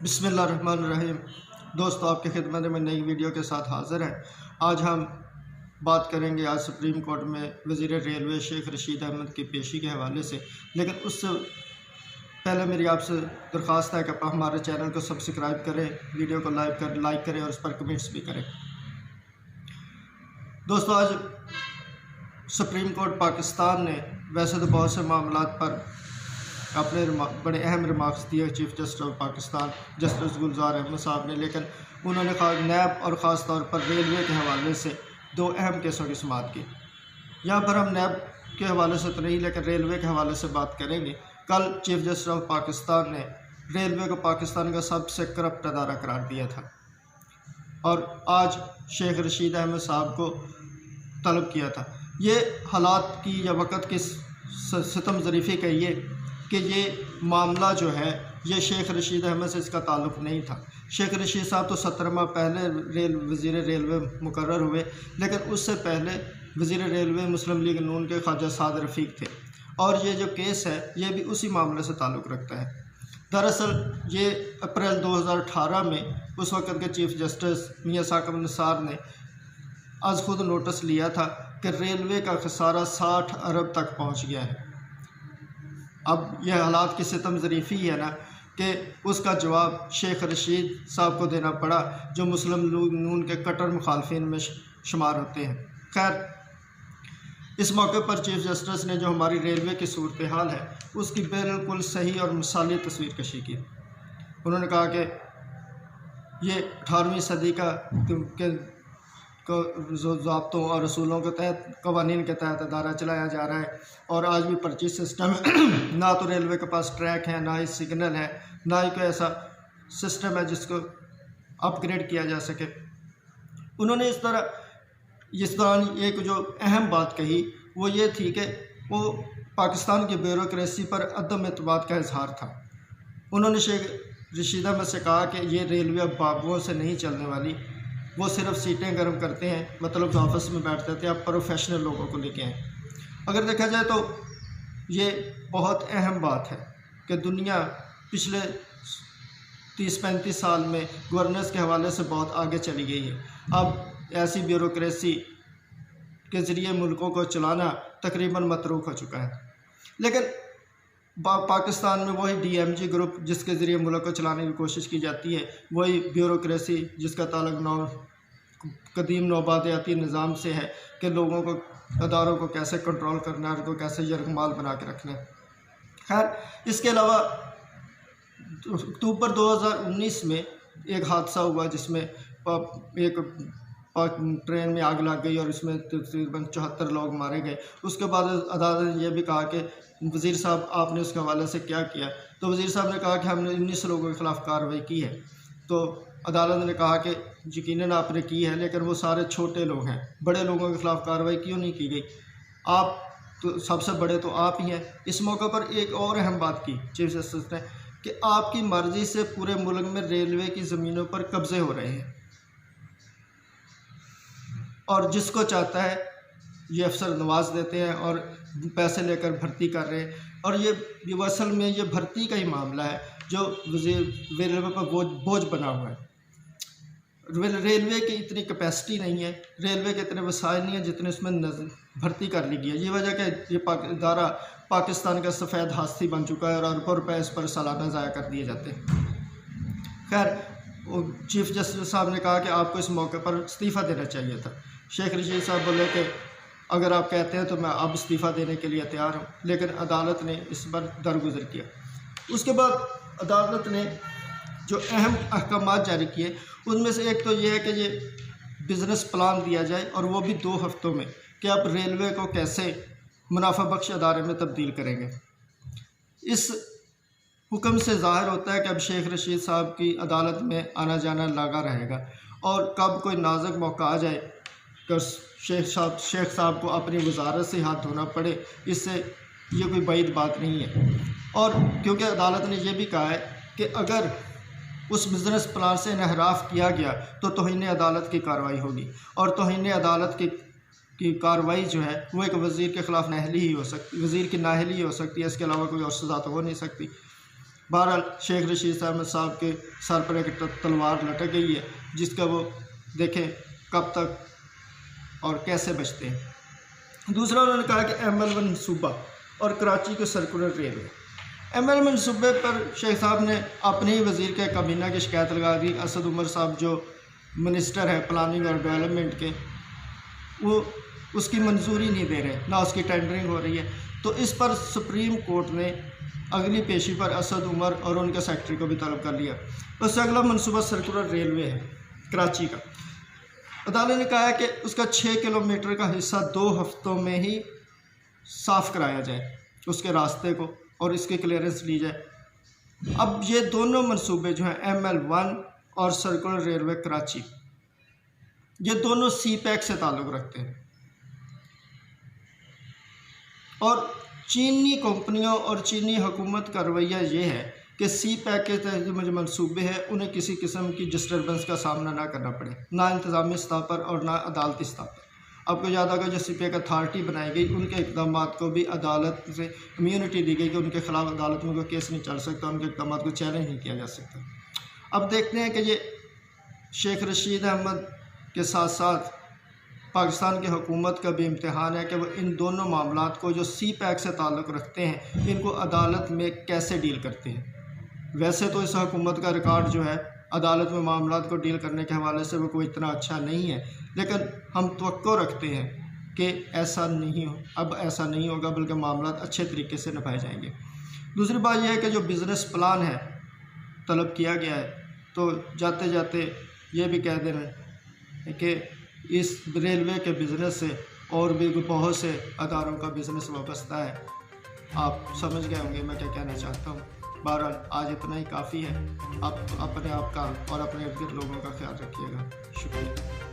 बिस्मिल्लाहिर्रहमानिर्रहीम। दोस्तों, आपकी खिदमत में नई वीडियो के साथ हाज़िर हैं। आज हम बात करेंगे आज सुप्रीम कोर्ट में वज़ीर रेलवे शेख रशीद अहमद की पेशी के हवाले से। लेकिन उससे पहले मेरी आपसे दरख्वास्त है कि आप हमारे चैनल को सब्सक्राइब करें, वीडियो को लाइक करें और उस पर कमेंट्स भी करें। दोस्तों, आज सुप्रीम कोर्ट पाकिस्तान ने वैसे तो बहुत से मामलात पर अपने बड़े अहम रिमार्क्स दिए chief justice of Pakistan justice Gulzar Ahmed sahab ने, लेकिन उन्होंने नैब और ख़ास तौर पर रेलवे के हवाले से दो अहम केसों की समाअत की। यहाँ पर हम नैब के हवाले से तो नहीं, लेकिन रेलवे के हवाले से बात करेंगे। कल चीफ जस्टिस ऑफ पाकिस्तान ने रेलवे को पाकिस्तान का सबसे करप्ट अदारा करार दिया था और आज शेख रशीद अहमद साहब को तलब किया था। ये हालात की या वक़्त की सितम ज़रीफ़ी कहिए कि ये मामला जो है ये शेख रशीद अहमद से इसका ताल्लुक़ नहीं था। शेख रशीद साहब तो 17 माह पहले वज़ीर रेलवे मुकर्रर हुए, लेकिन उससे पहले वज़ीर रेलवे मुस्लिम लीग नून के ख्वाजा साद रफ़ीक थे और ये जो केस है ये भी उसी मामले से ताल्लुक़ रखता है। दरअसल ये अप्रैल 2018 में उस वक़्त के चीफ जस्टिस मियां साकिब निसार ने आज खुद नोटिस लिया था कि रेलवे का खसारा 60 अरब तक पहुँच गया है। अब यह हालात की सितम ज़रीफ़ी है ना कि उसका जवाब शेख रशीद साहब को देना पड़ा, जो मुस्लिम लीग नून के कट्टर मुखालफिन में शुमार होते हैं। खैर, इस मौके पर चीफ जस्टिस ने जो हमारी रेलवे की सूरत हाल है उसकी बिल्कुल सही और मिसाली तस्वीर कशी की। उन्होंने कहा कि ये 18वीं सदी जो ज़ाब्तों और रसूलों के तहत कवानीन के तहत अदारा चलाया जा रहा है और आज भी पर्ची सिस्टम ना तो रेलवे के पास ट्रैक है, ना ही सिग्नल है, ना ही कोई ऐसा सिस्टम है जिसको अपग्रेड किया जा सके। उन्होंने इस दौरान एक जो अहम बात कही वो ये थी कि वो पाकिस्तान की ब्यूरोक्रेसी पर अदम एतमाद का इजहार था। उन्होंने शेख रशीद अहमद से कहा कि ये रेलवे अब बाबुओं से नहीं चलने वाली, वो सिर्फ सीटें गर्म करते हैं, मतलब जो ऑफिस में बैठते थे अब प्रोफेशनल लोगों को लेके आए। अगर देखा जाए तो ये बहुत अहम बात है कि दुनिया पिछले 30-35 साल में गवर्नेंस के हवाले से बहुत आगे चली गई है। अब ऐसी ब्यूरोक्रेसी के ज़रिए मुल्कों को चलाना तकरीबन मतरूक हो चुका है। लेकिन पाकिस्तान में वही DMG ग्रुप जिसके ज़रिए मुल्क को चलाने की कोशिश की जाती है, वही ब्यूरोक्रेसी जिसका ताल्लुक़ कदीम नौबादियाती निज़ाम से है कि लोगों को, अदारों को कैसे कंट्रोल करना है और उनको कैसे यरगमाल बना के रखना है। खैर, इसके अलावा अक्टूबर 2019 में एक हादसा हुआ जिसमें एक ट्रेन में आग लग गई और इसमें तकरीबन 74 लोग मारे गए। उसके बाद अदालत ने यह भी कहा कि वज़ीर साहब आपने उसके हवाले से क्या किया, तो वज़ीर साहब ने कहा कि हमने 19 लोगों के ख़िलाफ़ कार्रवाई की है। तो अदालत ने कहा कि यकीनन आपने की है, लेकिन वो सारे छोटे लोग हैं, बड़े लोगों के ख़िलाफ़ कार्रवाई क्यों नहीं की गई? आप तो सबसे बड़े तो आप ही हैं। इस मौके पर एक और अहम बात की चीफ जस्टिस ने कि आपकी मर्ज़ी से पूरे मुल्क में रेलवे की ज़मीनों पर कब्ज़े हो रहे हैं और जिसको चाहता है ये अफसर नवाज देते हैं और पैसे लेकर भर्ती कर रहे हैं। और ये असल में ये भर्ती का ही मामला है जो रेलवे पर बोझ बना हुआ है। रेलवे की इतनी कैपेसिटी नहीं है, रेलवे के इतने वसाइल नहीं है जितने उसमें भर्ती कर ली गई है। ये वजह कि ये इदारा पाकिस्तान का सफ़ेद हाथी बन चुका है और अरबों रुपये इस पर सालाना ज़ाया कर दिए जाते हैं। खैर, चीफ जस्टिस साहब ने कहा कि आपको इस मौके पर इस्तीफ़ा देना चाहिए था। शेख रशीद साहब बोले कि अगर आप कहते हैं तो मैं अब इस्तीफ़ा देने के लिए तैयार हूँ, लेकिन अदालत ने इस पर दरगुजर किया। उसके बाद अदालत ने जो अहम अहकामात जारी किए उनमें से एक तो ये है कि ये बिज़नेस प्लान दिया जाए और वो भी 2 हफ्तों में कि आप रेलवे को कैसे मुनाफा बख्श अदारे में तब्दील करेंगे। इस हुक्म से ज़ाहिर होता है कि अब शेख रशीद साहब की अदालत में आना जाना लगा रहेगा और कब कोई नाजुक मौका आ जाए तो शेख साहब को अपनी वजारत से हाथ धोना पड़े, इससे ये कोई बईद बात नहीं है। और क्योंकि अदालत ने यह भी कहा है कि अगर उस बिज़नेस प्लान से इनहराफ किया गया तो तौहीन अदालत की कार्रवाई होगी और तौहीन अदालत की कार्रवाई जो है वो एक वज़ीर के ख़िलाफ़ नाअहली ही हो सकती, वज़ीर की नाअहली ही हो सकती है, इसके अलावा कोई और सज़ा तो हो नहीं सकती। बहरहाल शेख रशीद अहमद साहब के सर पर एक तलवार लटक गई है, जिसका वो देखें कब तक और कैसे बचते हैं। दूसरा उन्होंने कहा कि ML1 मनसूबा और कराची के सर्कुलर रेलवे। ML मनसूबे पर शेख साहब ने अपने ही वज़ीर के काबीना की शिकायत लगा दी। असद उमर साहब जो मिनिस्टर है प्लानिंग और डेवलपमेंट के, वो उसकी मंजूरी नहीं दे रहे, ना उसकी टेंडरिंग हो रही है। तो इस पर सुप्रीम कोर्ट ने अगली पेशी पर असद उमर और उनके सेक्रेटरी को भी तलब कर लिया। उससे अगला मनसूबा सर्कुलर रेलवे है कराची का। अदालत ने कहा है कि उसका 6 किलोमीटर का हिस्सा 2 हफ्तों में ही साफ़ कराया जाए उसके रास्ते को, और इसकी क्लियरेंस ली जाए। अब ये दोनों मनसूबे जो हैं ML1 और सर्कुलर रेलवे कराची, ये दोनों CPEC से ताल्लुक़ रखते हैं और चीनी कंपनियों और चीनी हुकूमत का रवैया ये है कि CPEC के तहत जो मनसूबे हैं उन्हें किसी किस्म की डिस्टर्बेंस का सामना ना करना पड़े, ना इंतज़ामी सतह पर और ना अदालती सतह पर। आपको याद होगा जो CPEC अथॉरिटी बनाई गई, उनके इक़दाम को भी अदालत से इम्यूनिटी दी गई कि उनके ख़िलाफ़ अदालत में कोई केस नहीं चल सकता, उनके इक़दाम को चैलेंज नहीं किया जा सकता। अब देखते हैं कि ये शेख रशीद अहमद के साथ साथ पाकिस्तान की हुकूमत का भी इम्तिहान है कि वो इन दोनों मामलात को जो CPEC से ताल्लुक़ रखते हैं, इनको अदालत में कैसे डील करते हैं। वैसे तो इस हुकूमत का रिकॉर्ड जो है अदालत में मामलात को डील करने के हवाले से वो कोई इतना अच्छा नहीं है, लेकिन हम तवक्को रखते हैं कि ऐसा नहीं हो, अब ऐसा नहीं होगा, बल्कि मामलात अच्छे तरीके से निभाए जाएंगे। दूसरी बात यह है कि जो बिज़नेस प्लान है तलब किया गया है, तो जाते जाते ये भी कह देना कि इस रेलवे के बिज़नेस से और भी बहुत से अदारों का बिज़नेस वाबस्ता है। आप समझ गए होंगे मैं क्या कहना चाहता हूँ। बहरहाल आज इतना ही काफ़ी है। आप अपने आप का और अपने इर्द गिर्द लोगों का ख्याल रखिएगा। शुक्रिया।